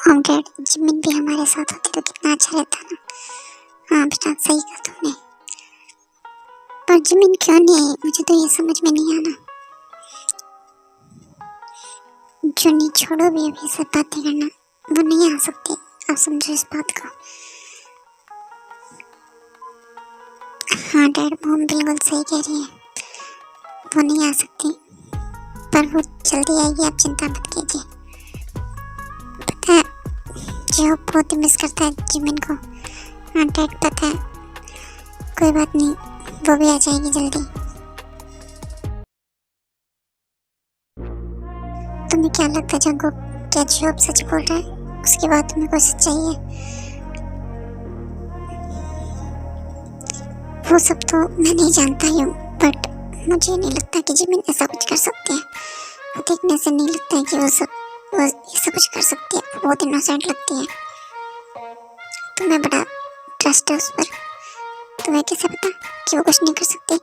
हाँ dad, Jimin भी हमारे साथ होती तो कितना अच्छा रहता ना। हाँ बेटा, सही कहा तुमने। पर जिमिन क्यों नहीं आई, मुझे तो ये समझ में नहीं आना। जुनी छोड़ो भी, अभी सब बातें करना, वो नहीं आ सकती। आप समझो इस बात को। हाँ डैड, मॉम बिल्कुल सही कह रही है, वो नहीं आ सकती, पर वो जल्दी आएगी, आप चिंता मत कीजिए। पता है, जो बहुत मिस करता है जिमिन को। हाँ डैड पता है, कोई बात नहीं, वो भी आ जाएगी जल्दी। तुम्हें क्या लगता है जंगो, क्या जो अब सच बोल रहा है उसके बाद तुम्हें कोई सच्चाई है? वो सब तो मैं नहीं जानता हूँ, बट मुझे नहीं लगता कि जिमिन ऐसा कुछ कर सकती है। वो देखने से नहीं लगता है कि वो ये सब कुछ कर सकती है। वो बहुत इनोसेंट लगती है। तुम्हें बड़ा ट्रस्ट है उस पर। तुम्हें कैसे पता कि वो कुछ नहीं कर सकती?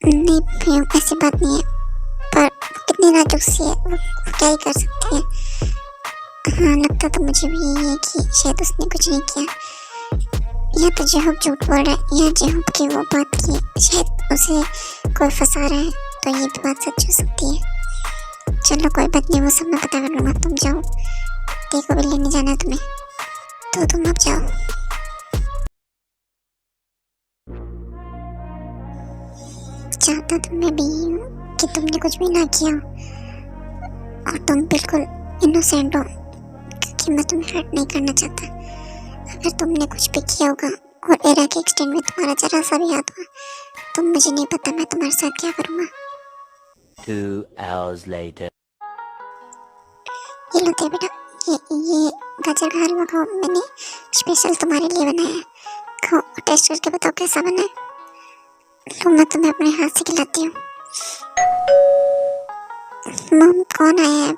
नहीं भैया, ऐसी बात नहीं है, पर वो कितनी नाजुक सी है, वो क्या ही कर सकती है। हाँ, लगता तो मुझे भी यही है कि शायद उसने कुछ नहीं किया, या तो जेहूब झूठ बोल रहा है, या जेहूब की वो बात की शायद उसे कोई फंसा रहा है, तो ये भी बात सच हो सकती है। चलो कोई बात नहीं, वो सब मैं पता कर लूँगा। तुम जाओ, देखो भी लेने जाना है तुम्हें, तो तुम अब जाओ। चाहता तो मैं भी हूँ कि तुमने कुछ भी ना किया और तुम बिल्कुल इनोसेंट हो, क्योंकि मैं तुम्हें हर्ट नहीं करना चाहता। अगर तुमने कुछ भी किया होगा और एरा के एक्सटेंड में तुम्हारा जरा सा भी हाथ हुआ, तो मुझे नहीं पता मैं तुम्हारे साथ क्या करूँगा। 2 hours later. ये लो दे बेटा, ये गाजर का हलवा खाओ, मैंने स्पेशल तुम्हारे लिए बनाया है। खाओ, टेस्ट करके बताओ कैसा बना है। लो, मैं तुम्हें अपने हाथ से खिलाती हूँ। मम, कौन आया है?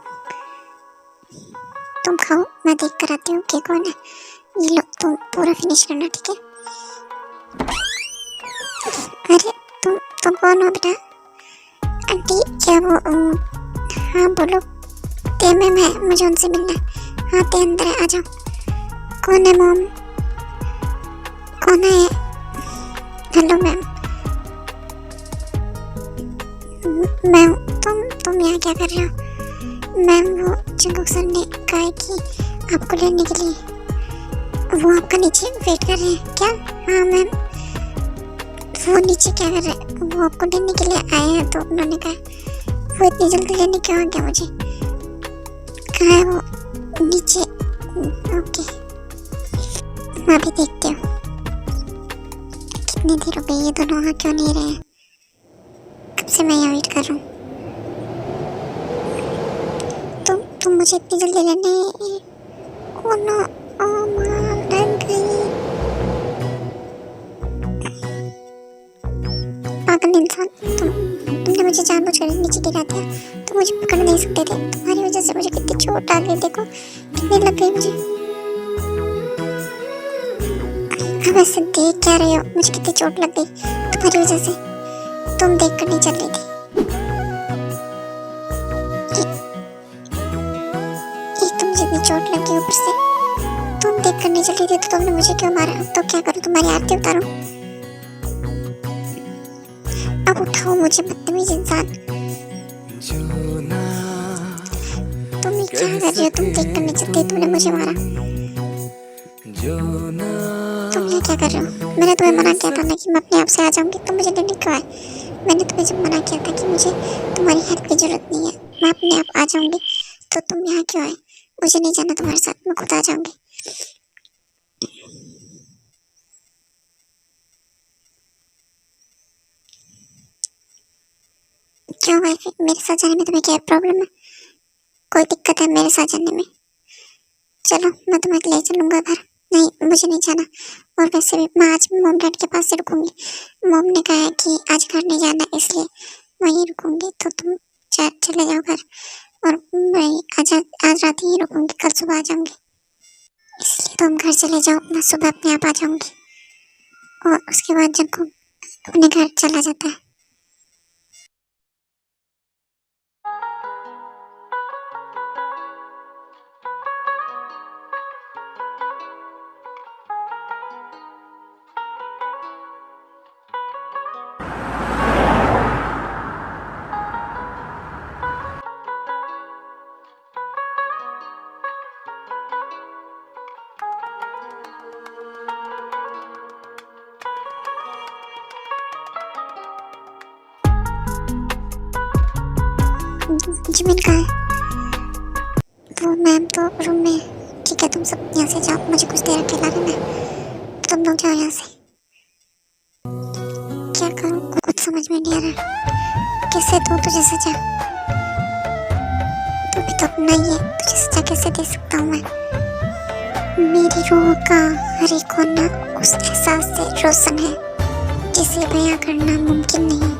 तुम खाओ, मैं देख कर आती हूँ कि कौन है। ये लो, तुम पूरा फिनिश करना, ठीक है? अरे तुम कौन हो बेटा? आंटी, क्या वो हाँ बोलो। ते मैम है, मुझे उनसे मिलना है। हाँ ते अंदर है, आ जाओ। कौन है मॉम? कौन है? Hello ma'am. मैम, तुम यहाँ क्या कर रहे हो? मैम, वो जंगुक सर ने कहा है कि आपको लेने के लिए वो आपका नीचे वेट कर रहे हैं क्या? हाँ मैम, वो नीचे क्या कर रहे हैं? वो आपको लेने के लिए आए हैं, तो उन्होंने कहा वो इतनी जल्दी लेने क्यों आ गया मुझे? कहाँ है वो? नीचे। ओके, मैं अभी देखती हूँ। कितनी देर हो गई, ये दोनों वहाँ क्यों नहीं रहे? कब से मैं यहाँ वेट कर रहा हूँ। तुम मुझे इतनी जल्दी लेने? ओह नो, ओह माँ, डर गई। पागल इंसान, तुमने मुझे जानबूझकर नीचे गिरा दिया। तुम मुझे पकड़ नहीं सकते थे। तुम्हारी वजह से मुझे कितनी चोट आ गई, देखो कितनी लग गई मुझे। अब ऐसे देख क्या रहे हो? मुझे कितनी चोट लग गई तुम्हारी वजह से। तुम देख कर नहीं चल रही थी। एक तुम जितनी चोट लगी ऊपर से तुम देख कर नहीं चल रही थी, तो तुमने मुझे क्यों मारा? अब तो क्या करूं, तुम्हारी आरती उतारूं? अब उठाओ मुझे, बदतमीज इंसान। तुम ये क्या कर रही हो? तुम देख कर नहीं चलती, तुमने मुझे मारा। तुम ये क्या कर रहे हो? मैंने तुम्हें मना किया था ना कि मैं अपने आप से आ जाऊंगी, तुम मुझे लेने क्यों आए? मैंने तुम्हें जब मना किया था कि मुझे तुम्हारी हेल्प की जरूरत नहीं है, मैं अपने आप आ जाऊंगी, तो तुम यहाँ क्यों आए? मुझे नहीं जाना तुम्हारे साथ, मैं खुद आ जाऊंगी। क्यों भाई, मेरे साथ जाने में तुम्हें क्या प्रॉब्लम है? कोई दिक्कत है मेरे साथ जाने में? चलो, मैं तुम्हें ले चलूंगा घर। नहीं, मुझे नहीं जाना। और वैसे भी मैं आज मॉम डैड के पास से रुकूंगी। मॉम ने कहा है कि आज घर नहीं जाना, इसलिए वहीं रुकूंगी, तो तुम चले जाओ घर। और मैं आज रात ही रुकूंगी, कल सुबह आ जाऊंगी। इसलिए तुम घर चले जाओ, मैं सुबह अपने आप आ जाऊंगी। और उसके बाद जब अपने घर चला जाता है। जिमिन कहाँ है? तो मैम तो रूम में। ठीक है, तुम सब यहाँ से जाओ, मुझे कुछ देर अकेला रहना है। तुम लोग जाओ यहाँ से। क्या करूँ, कुछ समझ में नहीं आ रहा। कैसे दूँ तुझे सजा? तू भी तो अपना ही है, तुझे सजा कैसे दे सकता हूँ मैं? मेरी रूह का हर एक कोना उस एहसास से रोशन है जिसे बयां करना मुमकिन नहीं।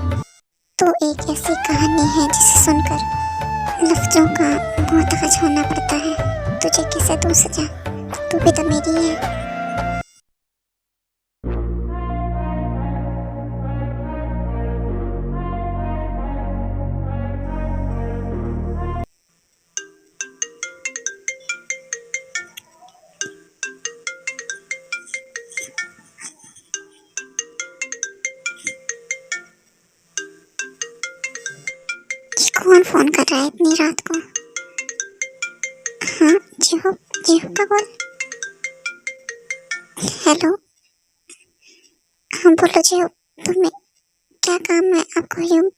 तो एक ऐसी कहानी है जिसे सुनकर लफ्जों का मोहताज होना पड़ता है। तुझे कैसे दूँ सजा? तू भी तो मेरी है। ये कौन फोन कर रहा है इतनी रात को? हाँ, जीहू का कॉल। हेलो, हाँ बोलो जीहू, तुम्हें क्या काम है आपको? यूं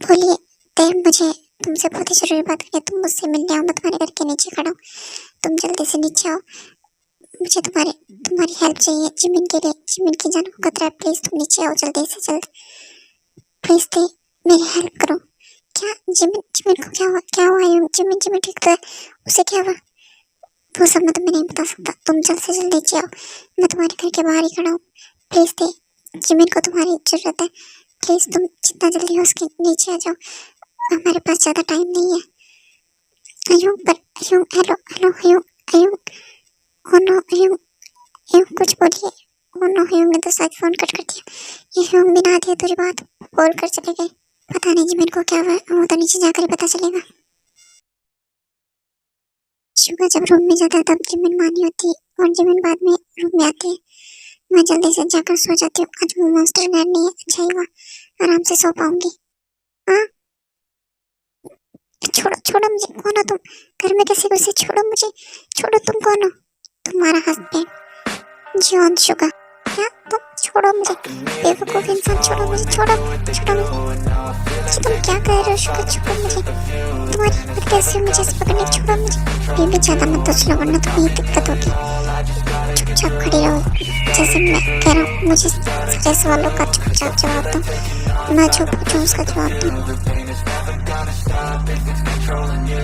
बोलिए। मुझे तुमसे बहुत ही जरूरी बात करनी है। तुम मुझसे मिलने आओ, मैं तुम्हारे घर के नीचे खड़ा हूँ। तुम जल्दी से नीचे आओ, मुझे तुम्हारी हेल्प चाहिए जिमिन के लिए। जिमिन की जान को खतरा है, प्लीज तुम नीचे आओ जल्दी से जल्द। प्लीज मेरी हेल्प करो। क्या जिमिन को क्या हुआ यूं? जिमिन ठीक तो है, उसे क्या हुआ? वो सब मैं तुम्हें नहीं बता सकता। तुम जल्द से जल्द नीचे आओ, मैं तुम्हारे घर के बाहर ही खड़ा हूँ। प्लीज जिमिन को तुम्हारी जरूरत है। प्लीज तुम जितना जल्दी हो सके नीचे आ जाओ, हमारे पास ज्यादा टाइम नहीं है। अयूं हेलो अयूं ओ नो अयूं कुछ बोलिए। ओ नो अयूं ने तो सच फोन कट कर दिया। ये अयूं बिना आधे अधूरी बात बोल कर चले गए। पता नहीं जिमिन को क्या हुआ, वो तो नीचे जाकर ही पता चलेगा। सुबह जब रूम में जाता तब जिमिन मानी होती और जिमिन बाद में रूम में आती है। मैं जल्दी से जाकर सो जाती हूँ। आज वो मॉन्स्टर घर नहीं है, अच्छा ही हुआ, आराम से सो पाऊंगी। हाँ, छोड़ो मुझे। कौन हो तुम? घर में कैसे घुसे? छोड़ो मुझे, छोड़ो। तुम कौन हो? तुम्हारा हस्बैंड जॉन शुगर। क्या? तुम छोड़ो मुझे, बेवकूफ इंसान। छोड़ो मुझे, छोड़ो मुझे। तुम क्या कह रहे हो शुगर? छोड़ो मुझे। तुम्हारी हिम्मत कैसे हुई मुझे पकड़ने की? छोड़ो मुझे। ये भी ज्यादा मत उछलो वरना तुम्हें दिक्कत होगी। चुपचाप खड़ी रहो जैसे मैं कह रहा हूँ। मुझे सारे सवालों का चुपचाप जवाब दो। मैं जो पूछूं उसका जवाब दो।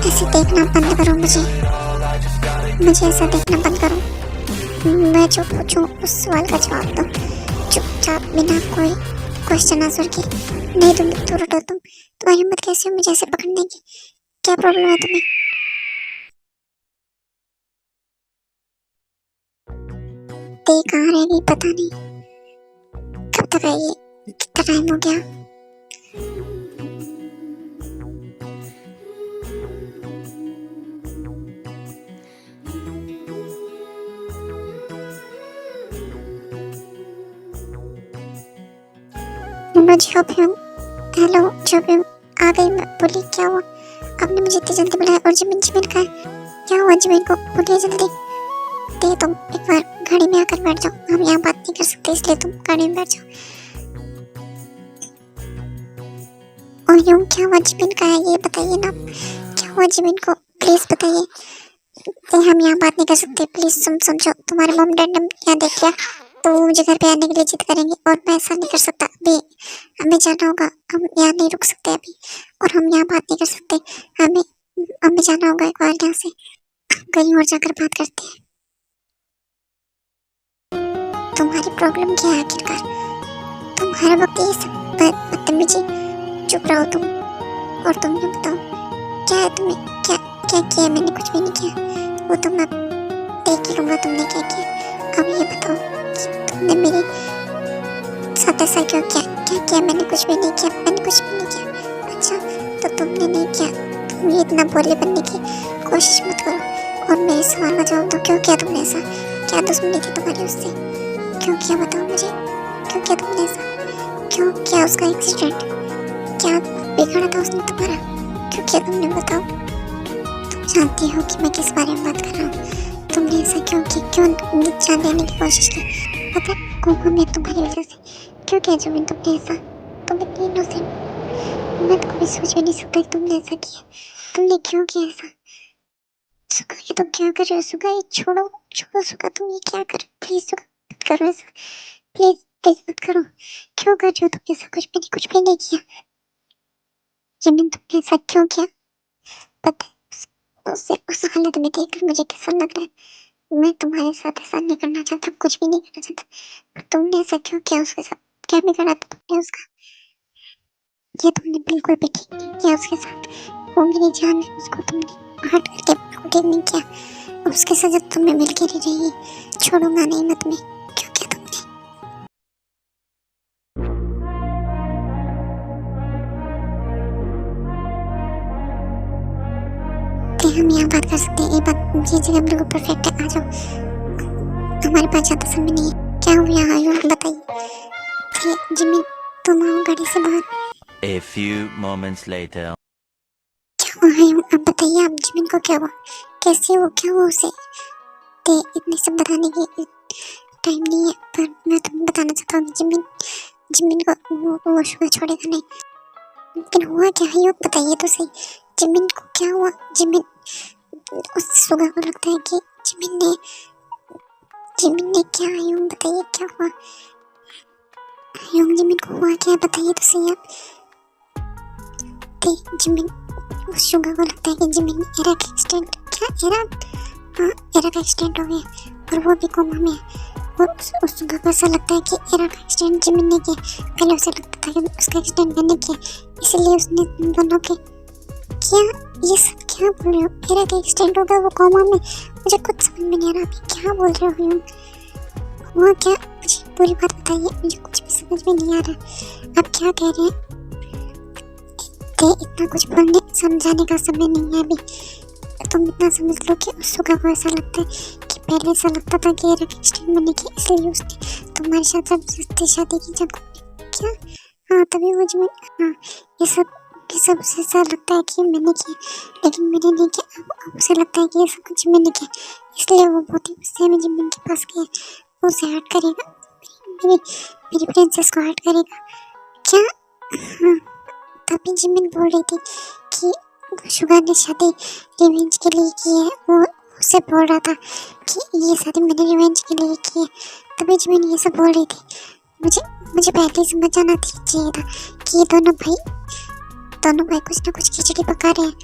ऐसे देखना बंद करो मुझे ऐसा देखना बंद करो। मैं जो पूछूं उस सवाल का जवाब दो चुपचाप, बिना कोई क्वेश्चन आंसर के। नहीं तुम रटो। तुम्हारी हिम्मत कैसे हुई मुझे ऐसे पकड़ने की? क्या प्रॉब्लम है तुम्हें? कहाँ रहेगी पता नहीं, कब तक आएगी? कितना टाइम हो गया? हेलो जोबियम, आ गई मैं। बोली क्या हुआ? आपने मुझे इतनी जल्दी बुलाया? और जिमिन का है? क्या हुआ जिमिन को? बोलिए जल्दी। तुम एक बार गाड़ी में आकर बैठ जाओ, हम यहाँ बात नहीं कर सकते इसलिए तुम गाड़ी में बैठ जाओ। और यूं क्या हुआ जिमिन का है? ये बताइए ना, क्या हुआ जिमिन को? प्लीज बताइए। हम यहाँ बात नहीं कर सकते, प्लीज समझो। तुम्हारे मॉम डैड ने यहाँ देख लिया तो वो मुझे घर पे आने के लिए जिद करेंगे और मैं ऐसा नहीं कर सकता। अभी हमें जाना होगा, हम यहाँ नहीं रुक सकते अभी, और हम यहाँ बात नहीं कर सकते। हमें जाना होगा एक बार यहाँ से, कहीं और जाकर बात करते हैं। तुम्हारी प्रॉब्लम क्या है आखिरकार? तुम हर वक्त ये सब बदतमीजी। चुप रहो तुम। और तुम ये बताओ क्या है तुम्हें? क्या किया? मैंने कुछ भी नहीं किया, वो तो मैं देख ही लूंगा तुमने क्या किया। अब ये बताओ तुमने मेरे साथ ऐसा क्यों किया? क्या किया? मैंने कुछ भी नहीं किया, मैंने कुछ भी नहीं किया। अच्छा तो तुमने नहीं किया, तुम ये इतना भोले बनने की कोशिश मत करो और मेरे सवाल का जवाब दो। क्यों किया तुमने ऐसा? क्या दुश्मनी थी तुम्हारी उससे? क्यों किया बताओ मुझे, क्यों किया तुमने ऐसा? क्यों किया उसका एक्सीडेंट? क्या बिगड़ा था उसने तुम्हारा? क्यों किया तुमने बताओ? तुम जानती हो कि मैं किस बारे में बात कर रहा हूँ। तुमने ऐसा क्यों किया? क्यों जान लेने की कोशिश की? पता है मैं तुम्हारी वजह से क्यों किया जिमिन तुमने ऐसा? तुम इतनी इनोसेंट मैं तो कभी सोच भी नहीं सकता कि तुमने ऐसा किया। तुमने क्यों किया ऐसा? सुगा, ये तुम क्या कर रहे हो सुगा? ये छोड़ो, छोड़ो सुगा, तुम ये क्या कर रहे हो? प्लीज सुगा, मत करो ऐसा। प्लीज, प्लीज मत करो। क्यों कर रहे हो तुम ऐसा? कुछ भी नहीं किया। जिमिन, तुमने ऐसा क्यों किया? पता है, उस हालत में देखकर मुझे कैसा लग रहा है। मैं तुम्हारे साथ ऐसा नहीं करना चाहता, कुछ भी नहीं करना चाहता। पर तुमने ऐसा क्यों किया उसके साथ? क्या बिगाड़ा था तुमने उसका? ये तुमने बिल्कुल भी ठीक नहीं किया उसके साथ। वो मेरी जान है, उसको तुमने हर्ट करके बिल्कुल ठीक नहीं किया। अब उसके साथ जब तुम्हें मिल के रह रहेगी, छोड़ूंगा नहीं मैं तुम्हें। क्यों किया तुमने? कि हम यहाँ बात कर सकते हैं, ये जगह बिल्कुल परफेक्ट है, आ जाओ। हमारे पास ज़्यादा समय नहीं है। क्या हो यहाँ आयु, बताइए। कि जिमी, तुम आओ गाड़ी से बाहर। A few moments later. क्या हुआ आयु, अब बताइए आप, जिमिन को क्या हुआ? कैसे वो, क्या हुआ उसे? ते इतने सब बताने की टाइम नहीं है, पर मैं तुम्हें बताना चाहता हूँ कि जिमिन जिमिन को वो शुगर छोड़ेगा नहीं। लेकिन हुआ क्या है, ये बताइए तो सही। जिमिन को क्या हुआ? जिमिन, उस सुगा को लगता है कि जिमिन ने क्या, यूं बताइए क्या हुआ? यूं जिमिन को हुआ क्या, बताइए तो सही आप। जिमिन, उस शुगा को लगता है कि जिमिन ने एरा का एक्सीडेंट, क्या एरा? हाँ, एरा का एक्सीडेंट हो गया और वो भी कोमा में है। और उस शुगा को ऐसा लगता है कि एरा का एक्सीडेंट जिमिन ने किया। पहले उसे लगता था कि उसका एक्सीडेंट मैंने किया, इसलिए उसने उन दोनों के, क्या ये सब क्या बोल रहे हो? एरा का एक्सीडेंट हो गया, वो कोमा में। मुझे कुछ समझ में नहीं आ रहा, आप क्या बोल रहे हो यूं? हुआ क्या? मुझे पूरी बात बताइए, मुझे कुछ भी समझ में नहीं आ रहा। आप क्या कह रहे हैं? इतना कुछ बोलने समझाने का समय नहीं है अभी। तुम इतना समझ लो कि उस सुगा को ऐसा लगता है कि पहले ऐसा लगता था कि एक्सीडेंट मैंने किया, इसलिए उसने तुम्हारे साथ जबरदस्ती शादी की। जब क्या? हाँ, तभी वो जो, हाँ, ये सब उसे ऐसा लगता है कि मैंने किया, लेकिन मैंने नहीं किया। अब उसे लगता है कि ये सब कुछ मैंने किया, इसलिए वो बहुत ही गुस्से में जिमिन के पास गया। वो उसे हर्ट करेगा, मेरी प्रिंसेस को हर्ट करेगा। क्या? हाँ, तभी जिमिन बोल रही थी कि शुगर ने शादी रिवेंज के लिए की है। वो उससे बोल रहा था कि ये शादी मैंने रिवेंज के लिए की है। तभी जिमिन ये सब बोल रही थी। मुझे पहले समझ आना चाहिए था कि ये दोनों भाई कुछ ना कुछ खिचड़ी पका रहे हैं।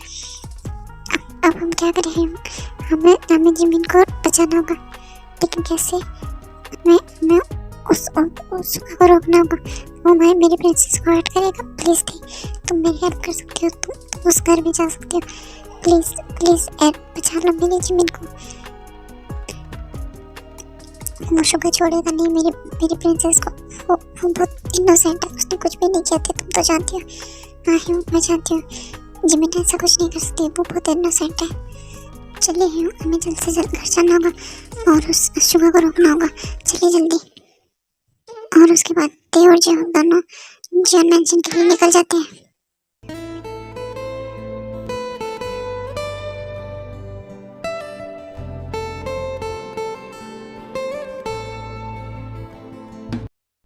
अब हम क्या करें? हमें जिमिन को बचाना होगा, लेकिन कैसे? मैं उस को रोकना होगा। वो मेरी प्रिंसेस को हर्ट करेगा। प्लीज तुम मेरी हेल्प कर सकती हो, तुम उस घर भी जा सकती हो। प्लीज प्लीज बचा लो मेरी जिमिन को। वो शुगर छोड़ेगा नहीं मेरी प्रिंसेस को। वो बहुत इनोसेंट है, उसने कुछ भी नहीं किया था, तुम तो जानती हो। हाँ ह्यूम, मैं जानती हूँ जिमिन ऐसा कुछ नहीं कर सकती, वो बहुत इनोसेंट है। चलिए ह्यूम, हमें जल्द से जल्द घर जाना होगा और उस शुगर को रोकना होगा। चलिए जल्दी। और उसके बाद ते और जो दोनों जॉन मैंशन के लिए निकल जाते हैं।